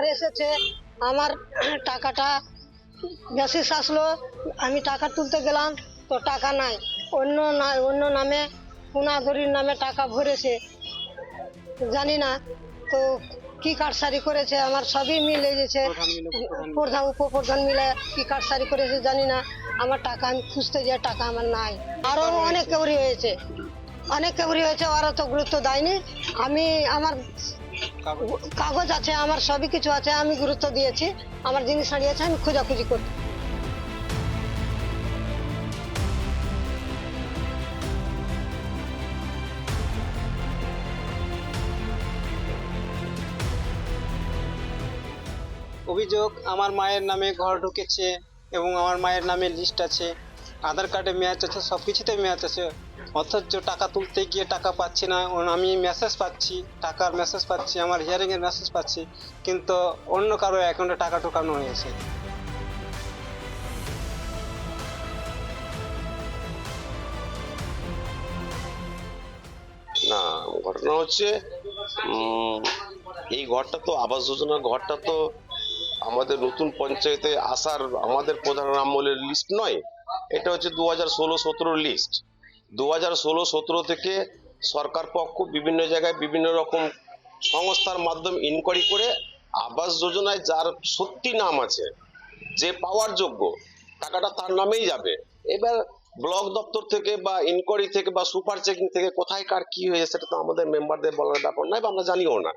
ঘরে এসেছে, আমার টাকাটা মেসেজ আসলো, আমি টাকা তুলতে গেলাম তো টাকা নাই, অন্য নামে পুনাধরির নামে টাকা ভরেছে, জানি না তো কি কারসারি করেছে, আমার সবই মিলে গেছে, উপপ্রধান মিলে কি কারসারি করেছে জানি না। আমার টাকা আমি খুঁজতে যাই, টাকা আমার নাই। আরো অনেক কেউরি হয়েছে, ওরা তো গুরুত্ব দেয়নি। আমার কাগজ আছে, আমার সবই কিছু আছে, আমি গুরুত্ব দিয়েছি, আমার জিনিস হারিয়েছে, আমি খোঁজাখুঁজি করি। অভিযোগ, আমার মায়ের নামে ঘর ঢুকেছে এবং আমার মায়ের নামে লিস্ট আছে, আধার কার্ডে ম্যাচ আছে, সব কিছুতে ম্যাচ আছে, অথচ টাকা তুলতে গিয়ে টাকা পাচ্ছি না। আমি মেসেজ পাচ্ছি, টাকার মেসেজ পাচ্ছি, আমার হিয়ারিংয়ের মেসেজ পাচ্ছি, কিন্তু অন্য কারো অ্যাকাউন্টে টাকা ঢোকানো হয়েছে। না, ঘটনা হচ্ছে এই ঘরটা তো আবাস যোজনার ঘরটা তো আমাদের নতুন পঞ্চায়েতে আসার আমাদের প্রধান আমলের লিস্ট নয়। এটা হচ্ছে 2016-17 লিস্ট। 2016-17 থেকে সরকার পক্ষ বিভিন্ন জায়গায় বিভিন্ন রকম সংস্থার মাধ্যমে ইনকোয়ারি করে আবাস যোজনায় যার সত্যি নাম আছে, যে পাওয়ার যোগ্য, টাকাটা তার নামেই যাবে। এবার ব্লক দপ্তর থেকে বা ইনকোয়ারি থেকে বা সুপার চেকিং থেকে কোথায় কার কি হয়েছে সেটা তো আমাদের মেম্বারদের বলার ব্যাপার নয়, বা আমরা জানিও না।